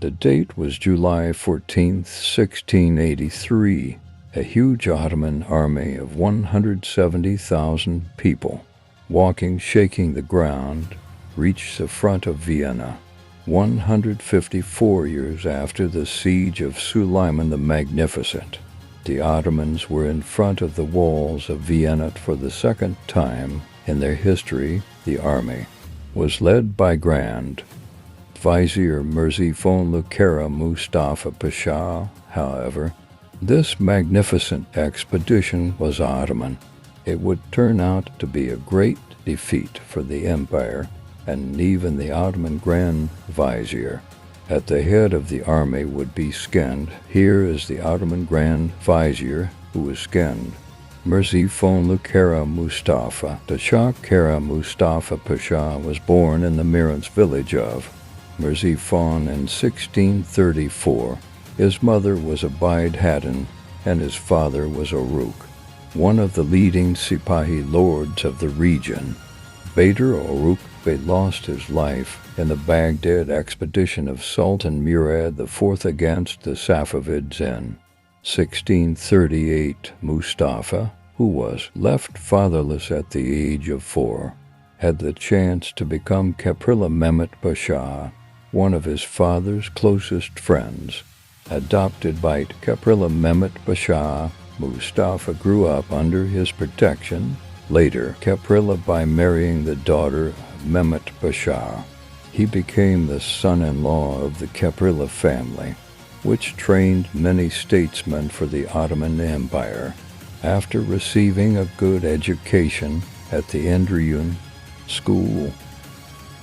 The date was July 14, 1683. A huge Ottoman army of 170,000 people, walking, shaking the ground, reached the front of Vienna. 154 years after the siege of Suleiman the Magnificent, the Ottomans were in front of the walls of Vienna for the second time in their history. The army was led by Grand Vizier Mirza Kara Mustafa Pasha. However, this magnificent expedition was Ottoman. It would turn out to be a great defeat for the empire, and even the Ottoman Grand Vizier at the head of the army would be skinned. Here is the Ottoman Grand Vizier who was skinned. Mirza Kara Mustafa. The Shah Kara Mustafa Pasha was born in the Mirans village of Merzifon in 1634. His mother was Abid Haddon, and his father was Uruk, one of the leading Sipahi lords of the region. Badr Uruk Bey lost his life in the Baghdad expedition of Sultan Murad IV against the Safavids in 1638. Mustafa, who was left fatherless at the age of 4, had the chance to become Caprilla Mehmet Pasha, one of his father's closest friends. Adopted by Caprilla Mehmet Pasha, Mustafa grew up under his protection. Later, Caprilla by marrying the daughter of Mehmet Pasha. He became the son-in-law of the Caprilla family, which trained many statesmen for the Ottoman Empire. After receiving a good education at the Endriun school,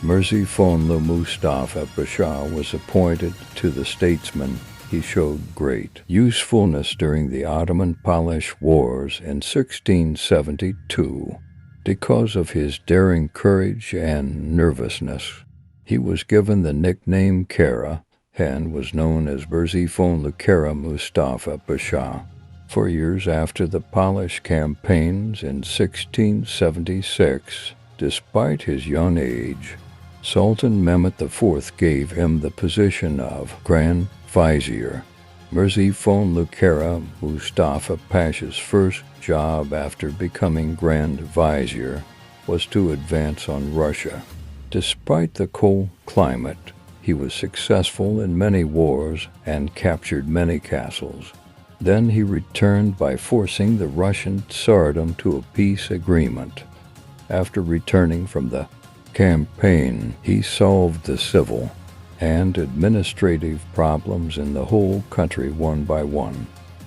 Merzifon Mustafa Pasha was appointed to the statesman. He showed great usefulness during the Ottoman-Polish Wars in 1672. Because of his daring courage and nervousness, he was given the nickname Kara and was known as Merzifon Kara Mustafa Pasha. For years after the Polish campaigns in 1676, despite his young age, Sultan Mehmet IV gave him the position of Grand Vizier. Merzifon Kara Mustafa Pasha's first job after becoming Grand Vizier was to advance on Russia. Despite the cold climate, he was successful in many wars and captured many castles. Then he returned by forcing the Russian Tsardom to a peace agreement. After returning from the campaign, he solved the civil and administrative problems in the whole country one by one,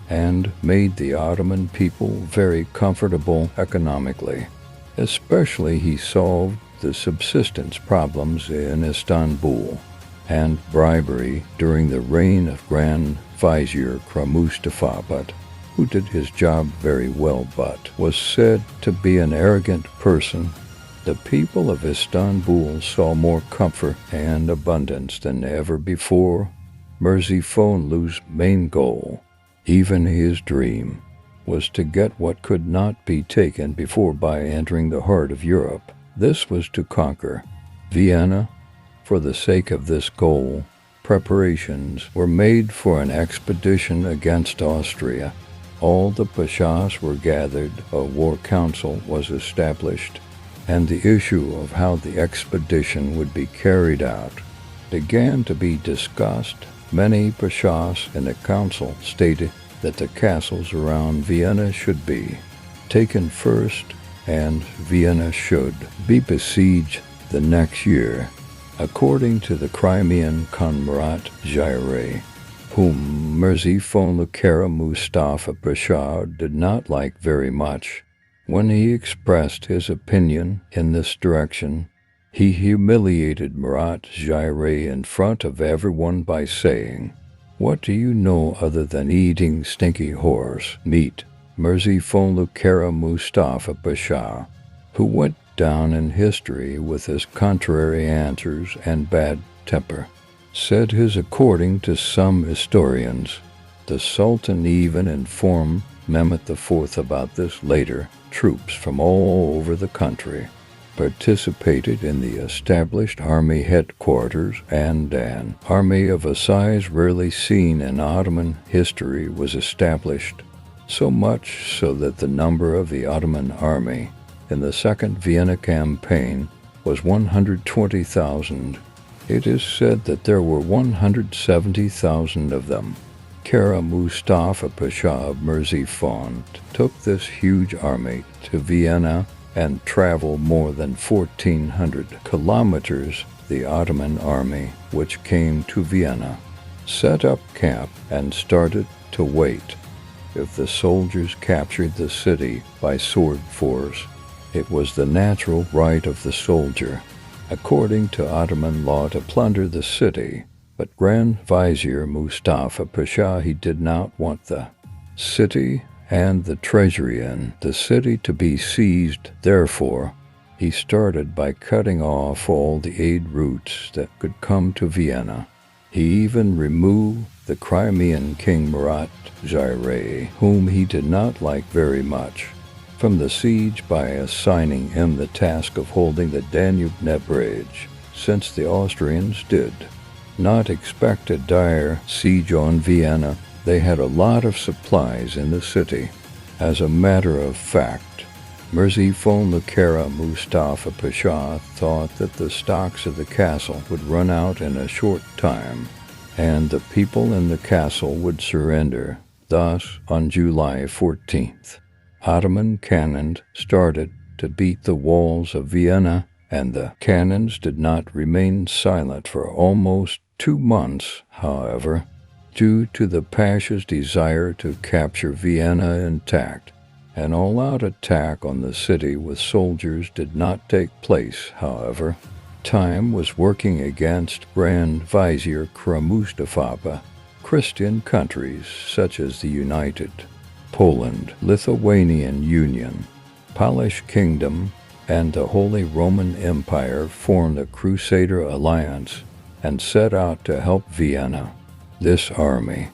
and made the Ottoman people very comfortable economically. Especially he solved the subsistence problems in Istanbul and bribery during the reign of Grand Vizier Mustafa, who did his job very well but was said to be an arrogant person. The people of Istanbul saw more comfort and abundance than ever before. Merzifonlu's main goal, even his dream, was to get what could not be taken before by entering the heart of Europe. This was to conquer Vienna. For the sake of this goal, preparations were made for an expedition against Austria. All the pashas were gathered, a war council was established, and the issue of how the expedition would be carried out began to be discussed. Many pashas in the council stated that the castles around Vienna should be taken first, and Vienna should be besieged the next year. According to the Crimean Conrad Jaire, whom Merzifon Kara Mustafa Pasha did not like very much, when he expressed his opinion in this direction, he humiliated Murat Jaire in front of everyone by saying, "What do you know other than eating stinky horse meat?" Merzifon Kara Mustafa Pasha, who went down in history with his contrary answers and bad temper, said his according to some historians. The Sultan even informed Mehmet IV about this later. Troops from all over the country, participated in the established army headquarters, and an army of a size rarely seen in Ottoman history was established, so much so that the number of the Ottoman army in the Second Vienna campaign was 120,000. It is said that there were 170,000 of them. Kara Mustafa Pasha of Merseyfond took this huge army to Vienna and traveled more than 1,400 kilometers. The Ottoman army, which came to Vienna, set up camp and started to wait. If the soldiers captured the city by sword force, it was the natural right of the soldier, according to Ottoman law, to plunder the city. But Grand Vizier Mustafa Pasha, he did not want the city and the treasury in the city to be seized. Therefore, he started by cutting off all the aid routes that could come to Vienna. He even removed the Crimean King Murat Zaire, whom he did not like very much, from the siege by assigning him the task of holding the Danube bridge, since the Austrians did not expect a dire siege on Vienna. They had a lot of supplies in the city. As a matter of fact, Merseyfond Kara Mustafa Pasha thought that the stocks of the castle would run out in a short time, and the people in the castle would surrender. Thus, on July 14th, Ottoman cannon started to beat the walls of Vienna, and the cannons did not remain silent for almost 2 months. However, due to the Pasha's desire to capture Vienna intact, an all-out attack on the city with soldiers did not take place. However, time was working against Grand Vizier Kara Mustafa. Christian countries such as the United Poland, Lithuanian Union, Polish Kingdom, and the Holy Roman Empire formed a Crusader alliance and set out to help Vienna. This army,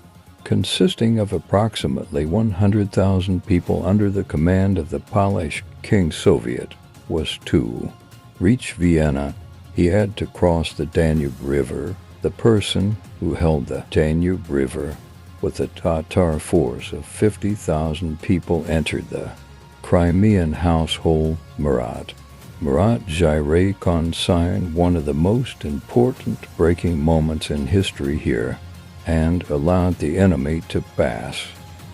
consisting of approximately 100,000 people under the command of the Polish King Soviet, was to reach Vienna. He had to cross the Danube River. The person who held the Danube River with a Tatar force of 50,000 people entered the Crimean household. Murat Zaire consigned one of the most important breaking moments in history here, and allowed the enemy to pass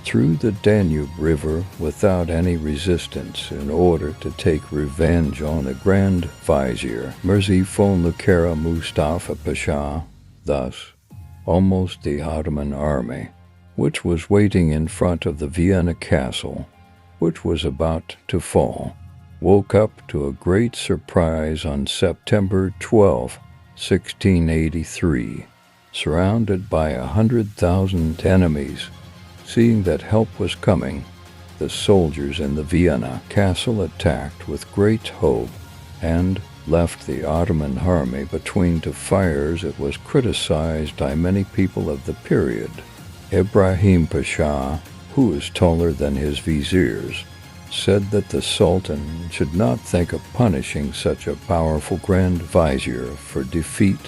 through the Danube River without any resistance in order to take revenge on the Grand Vizier Merseyfond Kara Mustafa Pasha. Thus, almost the Ottoman army, which was waiting in front of the Vienna castle, which was about to fall, woke up to a great surprise on September 12, 1683. Surrounded by 100,000 enemies. Seeing that help was coming, the soldiers in the Vienna castle attacked with great hope and left the Ottoman army between two fires. It was criticized by many people of the period. Ibrahim Pasha, who was taller than his viziers, said that the Sultan should not think of punishing such a powerful Grand Vizier for defeat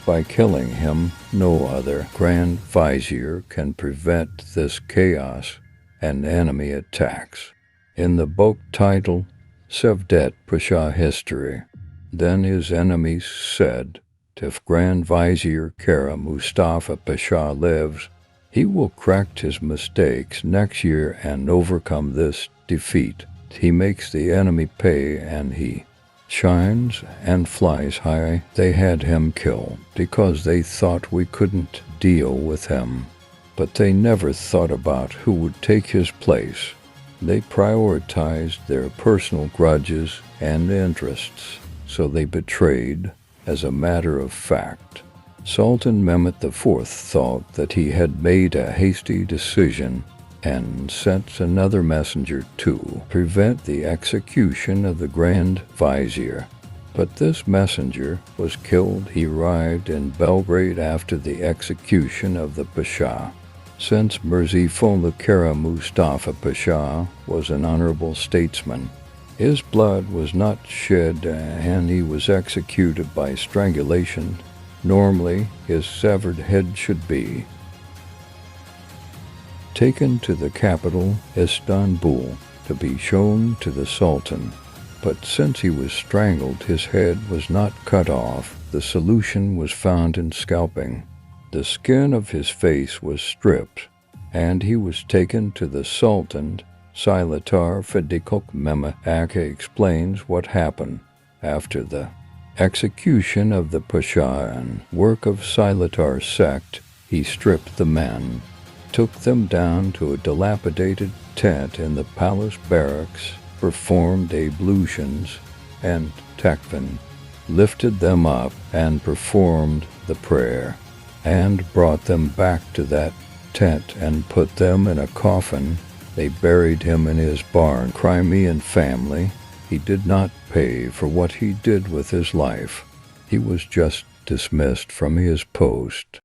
by killing him. No other Grand Vizier can prevent this chaos and enemy attacks. In the book titled Cevdet Pasha History, then his enemies said, if Grand Vizier Kara Mustafa Pasha lives, he will correct his mistakes next year and overcome this defeat. He makes the enemy pay, and he shines and flies high. They had him killed because they thought we couldn't deal with him. But they never thought about who would take his place. They prioritized their personal grudges and interests, so they betrayed. As a matter of fact, Sultan Mehmet IV thought that he had made a hasty decision and sent another messenger to prevent the execution of the Grand Vizier. But this messenger was killed. He arrived in Belgrade after the execution of the Pasha. Since Merseyfond Kara Mustafa Pasha was an honorable statesman, His blood was not shed, and he was executed by strangulation. Normally, his severed head should be taken to the capital, Istanbul, to be shown to the Sultan. But since he was strangled, his head was not cut off. The solution was found in scalping. The skin of his face was stripped, and he was taken to the Sultan. Silatar Fadikok Mehmet explains what happened after the execution of the Pasha and work of Silatar's sect. He stripped the men, took them down to a dilapidated tent in the palace barracks, performed ablutions and takvin, lifted them up and performed the prayer, and brought them back to that tent and put them in a coffin. They buried him in his barn. Crimean family. He did not pay for what he did with his life. He was just dismissed from his post.